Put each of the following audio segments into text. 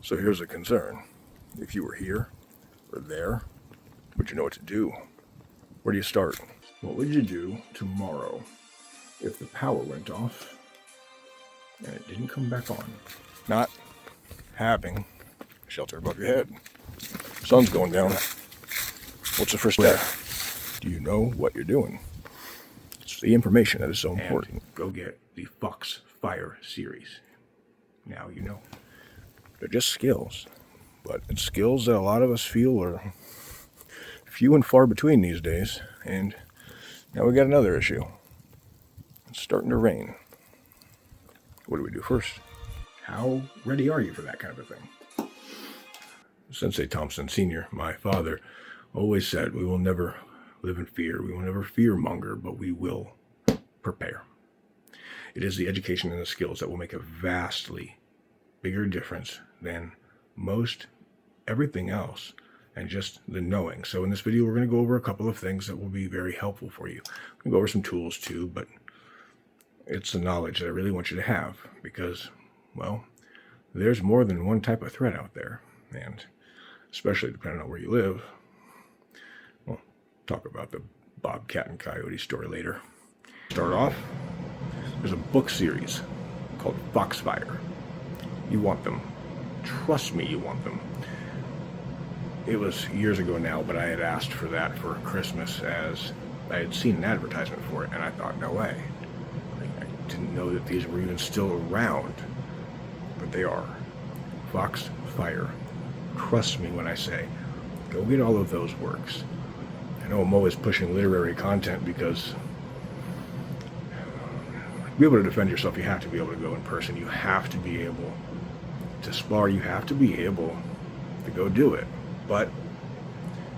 So here's a concern. If you were here or there, would you know what to do? Where do you start? What would you do tomorrow if the power went off and it didn't come back on? Not having shelter above your head. Sun's going down. What's the first step? Do you know what you're doing? It's the information that is so important. Go get the Foxfire series. Now you know. They're just skills, but it's skills that a lot of us feel are few and far between these days. And now we got another issue. It's starting to rain. What do we do first? How ready are you for that kind of a thing? Sensei Thompson Sr., my father, always said, we will never live in fear. We will never fear-monger, but we will prepare. It is the education and the skills that will make a vastly bigger difference than most everything else, and just the knowing. So in this video, we're going to go over a couple of things that will be very helpful for you. We'll go over some tools too, but it's the knowledge that I really want you to have, because, well, there's more than one type of threat out there, and especially depending on where you live. We'll talk about the Bobcat and Coyote story later. Start off, there's a book series called Foxfire. You want them. Trust me, you want them. It was years ago now, but I had asked for that for Christmas, as I had seen an advertisement for it, and I thought, no way. I didn't know that these were even still around, but they are. Foxfire. Trust me when I say, go get all of those works. I know I'm always pushing literary content because to be able to defend yourself, you have to be able to go in person. You have to be able to spar. You have to be able to go do it. But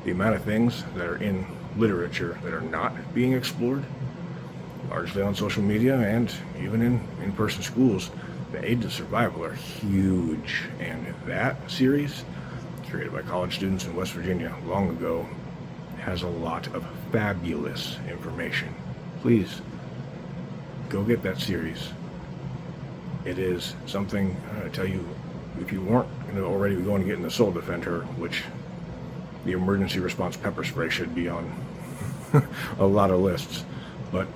the amount of things that are in literature that are not being explored, largely on social media and even in in-person schools, the aids to survival are huge. And that series, created by college students in West Virginia long ago, has a lot of fabulous information. Please go get that series. It is something, I tell you, if you weren't already going to get in the Soul Defender, which the emergency response pepper spray should be on a lot of lists, but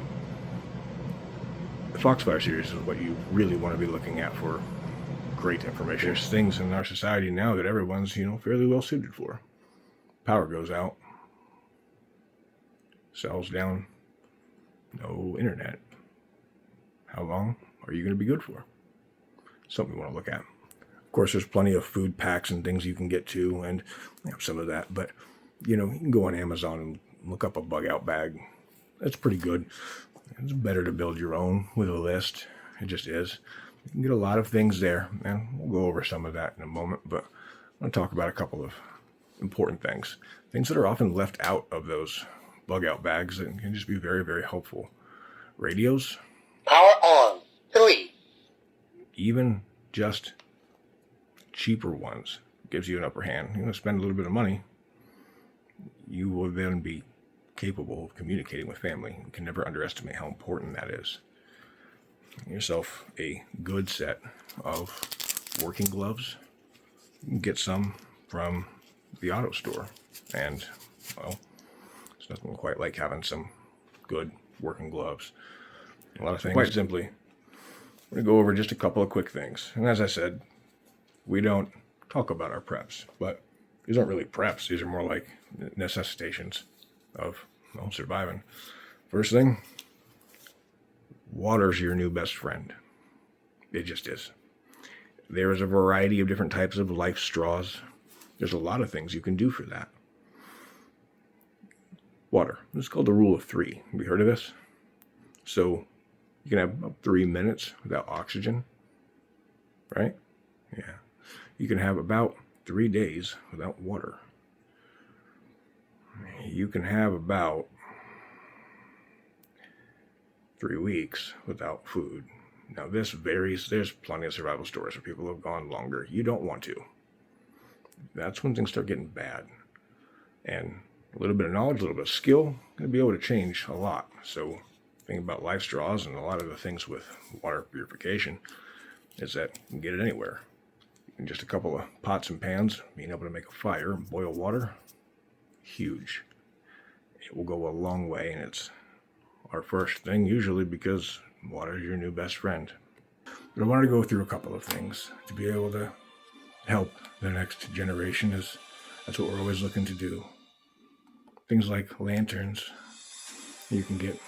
the Foxfire series is what you really want to be looking at for great information. There's things in our society now that everyone's, fairly well suited for. Power goes out, cells down, no internet. How long are you going to be good for? Something we want to look at. Of course, there's plenty of food packs and things you can get to, and some of that, but you can go on Amazon and look up a bug out bag. That's pretty good. It's better to build your own with a list. It just is. You can get a lot of things there, and we'll go over some of that in a moment, but I'm going to talk about a couple of important things that are often left out of those bug out bags that can just be very, very helpful. Radios. Power on. 3. Even just cheaper ones gives you an upper hand. You're going to spend a little bit of money. You will then be capable of communicating with family. You can never underestimate how important that is. Get yourself a good set of working gloves. You can get some from the auto store. And, well, it's nothing quite like having some good working gloves. A lot of things. Quite simply, I'm going to go over just a couple of quick things. And as I said, we don't talk about our preps, but these aren't really preps. These are more like necessitations of surviving. First thing, water's your new best friend. It just is. There is a variety of different types of life straws. There's a lot of things you can do for that. Water. This is called the rule of 3. Have you heard of this? So you can have about 3 minutes without oxygen, right? Yeah. You can have about 3 days without water. You can have about 3 weeks without food. Now this varies. There's plenty of survival stories where people have gone longer. You don't want to. That's when things start getting bad. And a little bit of knowledge, a little bit of skill, going to be able to change a lot. So thing about life straws and a lot of the things with water purification is that you can get it anywhere. And just a couple of pots and pans, being able to make a fire and boil water, huge. It will go a long way, and it's our first thing usually because water is your new best friend. But I wanted to go through a couple of things to be able to help the next generation. That's what we're always looking to do. Things like lanterns you can get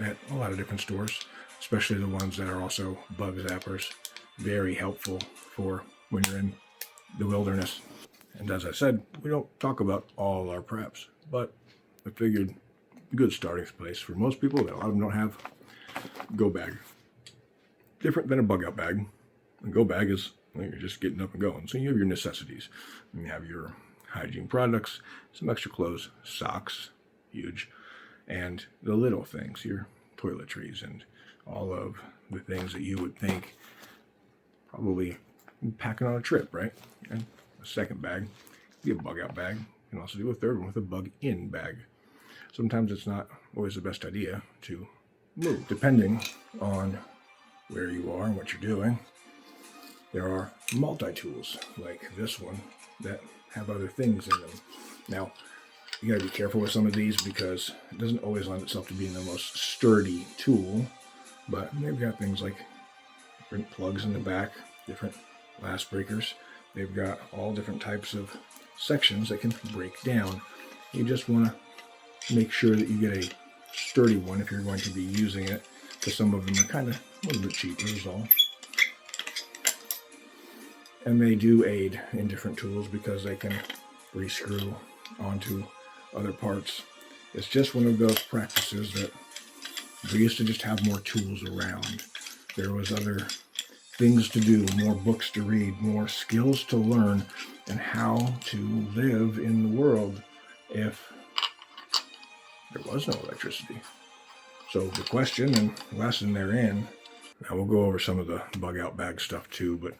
at a lot of different stores, especially the ones that are also bug zappers. Very helpful for when you're in the wilderness. And as I said, we don't talk about all our preps, but I figured a good starting place for most people that a lot of them don't have, go bag. Different than a bug out bag. A go bag is you're just getting up and going. So you have your necessities. You have your hygiene products, some extra clothes, socks, huge, and the little things, your toiletries and all of the things that you would think probably packing on a trip, right? And a second bag, be a bug out bag. You can also do a third one with a bug in bag. Sometimes it's not always the best idea to move, depending on where you are and what you're doing. There are multi-tools like this one that have other things in them. Now, you gotta be careful with some of these because it doesn't always lend itself to being the most sturdy tool, but they've got things like different plugs in the back, different last breakers. They've got all different types of sections that can break down. You just want to make sure that you get a sturdy one if you're going to be using it, because some of them are kind of a little bit cheaper is all. And they do aid in different tools because they can re-screw onto other parts. It's just one of those practices that we used to just have more tools around. There was other things to do, more books to read, more skills to learn, and how to live in the world if there was no electricity. So the question and lesson therein, now we'll go over some of the bug out bag stuff too, but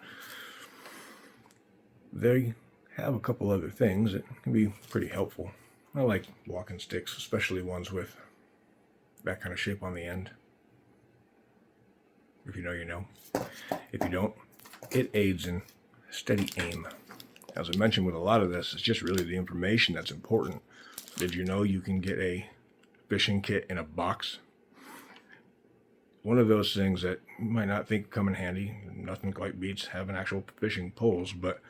they have a couple other things that can be pretty helpful. I like walking sticks, especially ones with that kind of shape on the end. If you know, you know. If you don't, it aids in steady aim. As I mentioned with a lot of this, it's just really the information that's important. Did you know you can get a fishing kit in a box? One of those things that you might not think come in handy. Nothing quite beats having actual fishing poles, but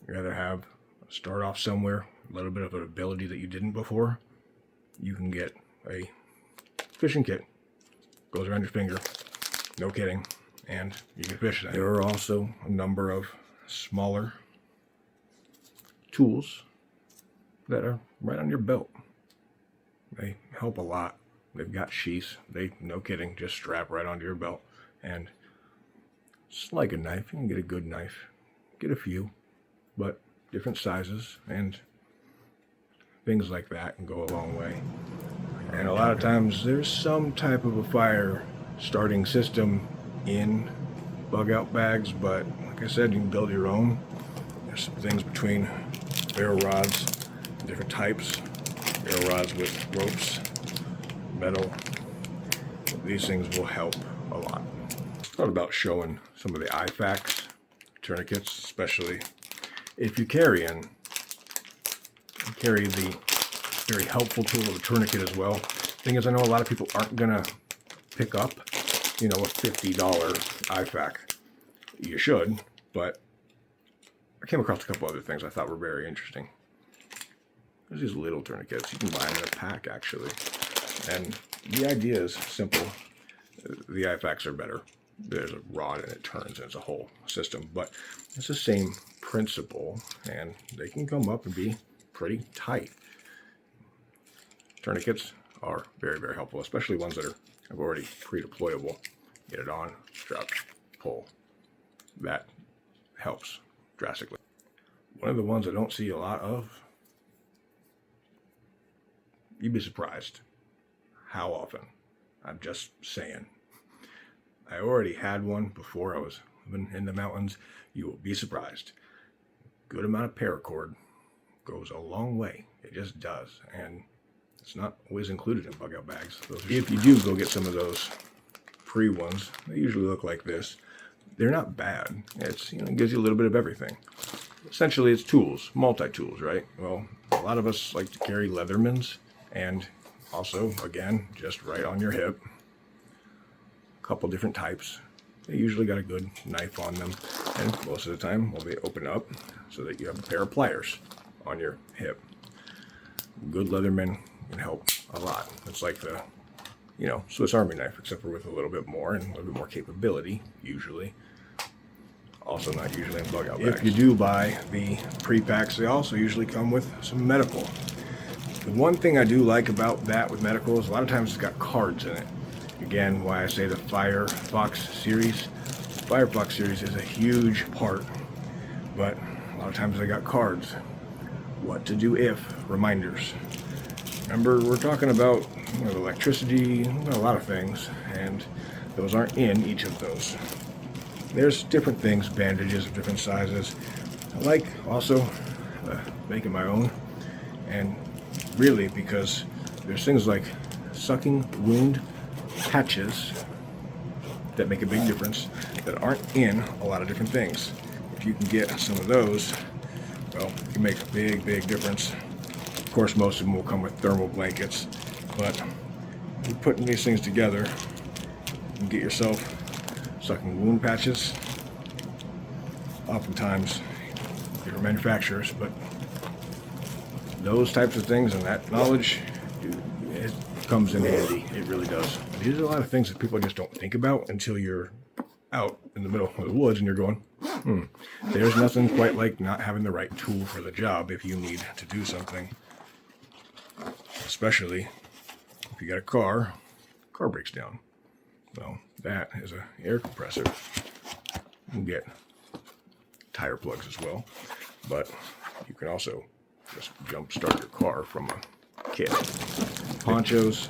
you rather start off somewhere, a little bit of an ability that you didn't before. You can get a fishing kit. Goes around your finger. No kidding. And you can fish that. There are also a number of smaller tools that are right on your belt. They help a lot. They've got sheaths. They, no kidding, just strap right onto your belt. And it's like a knife. You can get a good knife. Get a few. But different sizes and things like that can go a long way. And a lot of times there's some type of a fire starting system in bug out bags, but like I said, you can build your own. There's some things between ferro rods, different types, ferro rods with ropes, metal. These things will help a lot. Thought about showing some of the IFAKs, tourniquets, especially if you carry the very helpful tool of a tourniquet as well. Thing is, I know a lot of people aren't gonna pick up, a $50 IFAK. You should, but I came across a couple other things I thought were very interesting. There's these little tourniquets. You can buy them in a pack, actually. And the idea is simple. The IFAKs are better. There's a rod and it turns and it's a whole system, but it's the same principle and they can come up and be pretty tight. Tourniquets are very, very helpful, especially ones that are already pre-deployable. Get it on, strap, pull. That helps drastically. One of the ones I don't see a lot of, you'd be surprised how often. I'm just saying. I already had one before I was living in the mountains. You will be surprised. Good amount of paracord goes a long way. It just does. And it's not always included in bug out bags. If you do go get some of those free ones, they usually look like this. they're not bad. It's, it gives you a little bit of everything. Essentially, it's tools, multi-tools, right? Well, a lot of us like to carry Leathermans, and also, again, just right on your hip. A couple different types. They usually got a good knife on them, and most of the time, well, they open up so that you have a pair of pliers on your hip. Good Leatherman can help a lot. It's like the, Swiss Army knife, except for with a little bit more and a little bit more capability, usually. Also not usually in bug out bags. If you do buy the pre-packs, they also usually come with some medical. The one thing I do like about that with medical is a lot of times it's got cards in it. Again, why I say the Firefox series. Firefox series is a huge part, but a lot of times they got cards. What to do if, reminders. Remember, we're talking about electricity, a lot of things, and those aren't in each of those. There's different things, bandages of different sizes. I like also making my own, and really because there's things like sucking wound patches that make a big difference that aren't in a lot of different things. If you can get some of those, well, it can make a big, big difference. Of course, most of them will come with thermal blankets, but you're putting these things together, you can get yourself sucking wound patches. Oftentimes, different manufacturers, but those types of things and that knowledge, it comes in handy. It really does. These are a lot of things that people just don't think about until you're out in the middle of the woods and you're going, there's nothing quite like not having the right tool for the job if you need to do something. Especially if you got a car breaks down. Well, that is an air compressor. You can get tire plugs as well, but you can also just jump start your car from a kit. Ponchos,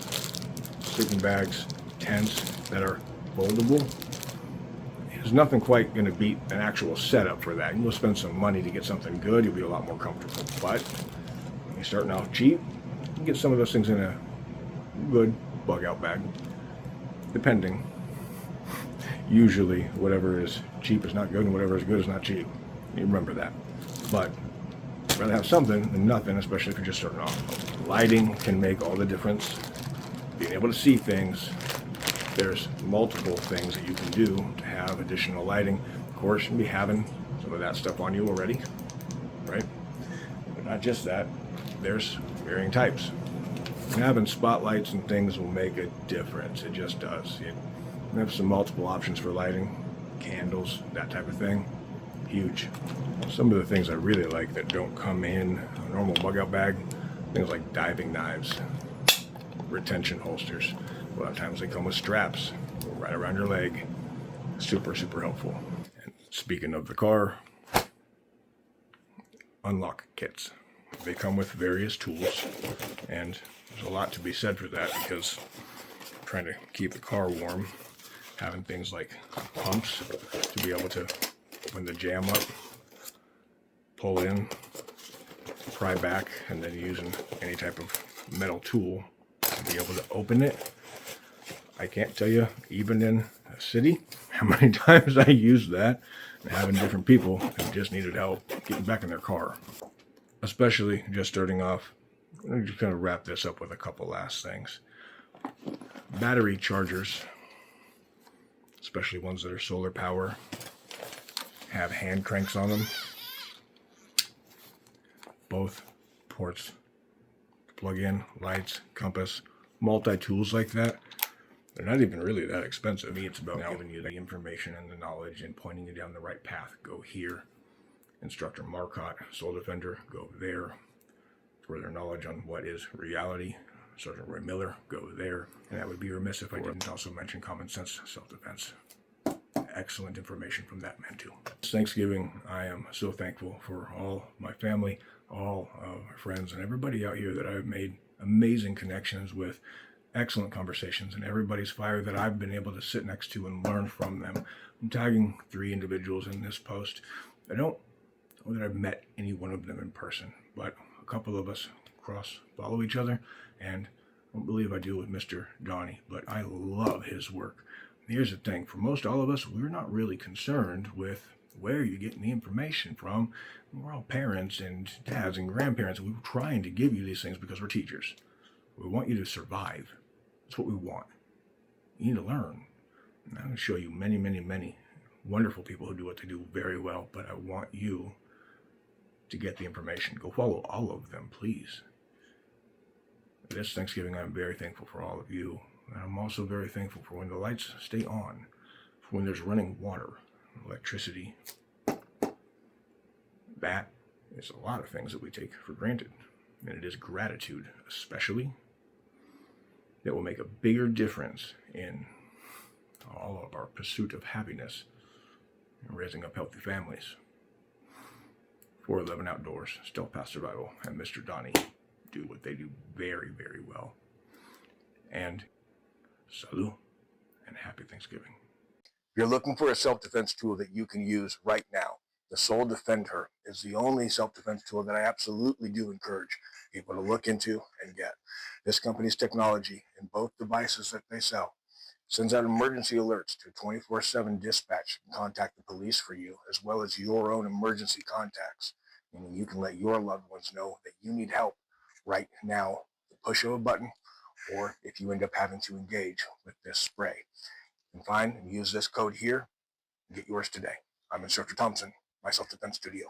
sleeping bags, tents that are foldable. There's nothing quite going to beat an actual setup for that. You'll spend some money to get something good. You'll be a lot more comfortable. But when you're starting out cheap, you can get some of those things in a good bug out bag. Depending. Usually, whatever is cheap is not good, and whatever is good is not cheap. You remember that. But I'd rather have something than nothing, especially if you're just starting off. Lighting can make all the difference. Being able to see things. There's multiple things that you can do to have additional lighting. Of course, you'll be having some of that stuff on you already, right? But not just that. There's varying types. Having spotlights and things will make a difference. It just does. You have some multiple options for lighting, candles, that type of thing. Huge. Some of the things I really like that don't come in a normal bug out bag, things like diving knives, retention holsters. A lot of times they come with straps right around your leg. Super, super helpful. And speaking of the car, unlock kits. They come with various tools, and there's a lot to be said for that because trying to keep the car warm, having things like pumps to be able to open the jam up, pull in, pry back, and then using any type of metal tool to be able to open it. I can't tell you, even in a city, how many times I used that and having different people who just needed help getting back in their car. Especially just starting off, I'm just going to wrap this up with a couple last things. Battery chargers, especially ones that are solar power, have hand cranks on them. Both ports to plug in, lights, compass, multi-tools like that. They're not even really that expensive. To me, it's about giving you the information and the knowledge and pointing you down the right path. Go here. Instructor Marcotte, Soul Defender, go there. Further knowledge on what is reality. Sergeant Roy Miller, go there. And I would be remiss if I didn't also mention Common Sense Self-Defense. Excellent information from that man too. It's Thanksgiving. I am so thankful for all my family, all of my friends, and everybody out here that I've made amazing connections with. Excellent conversations, and everybody's fire that I've been able to sit next to and learn from them. I'm tagging 3 individuals in this post. I don't know that I've met any one of them in person, but a couple of us follow each other, and I don't believe I do with Mr. Donnie, but I love his work. Here's the thing, for most all of us, we're not really concerned with where you're getting the information from. We're all parents and dads and grandparents, and we're trying to give you these things because we're teachers. We want you to survive. That's what we want. You need to learn. And I'm going to show you many, many, many wonderful people who do what they do very well, but I want you to get the information. Go follow all of them, please. This Thanksgiving, I'm very thankful for all of you. And I'm also very thankful for when the lights stay on, for when there's running water, electricity. That is a lot of things that we take for granted. And it is gratitude, especially, that will make a bigger difference in all of our pursuit of happiness and raising up healthy families. 411 Outdoors, Stealth Path Survival, and Mr. Donnie do what they do very, very well. And salud, and happy Thanksgiving. If you're looking for a self-defense tool that you can use right now, the Soul Defender is the only self-defense tool that I absolutely do encourage people to look into and get. This company's technology in both devices that they sell sends out emergency alerts to 24/7 dispatch and contact the police for you, as well as your own emergency contacts. And you can let your loved ones know that you need help right now, the push of a button, or if you end up having to engage with this spray. You can find and use this code here and get yours today. I'm Instructor Thompson, my self-defense studio.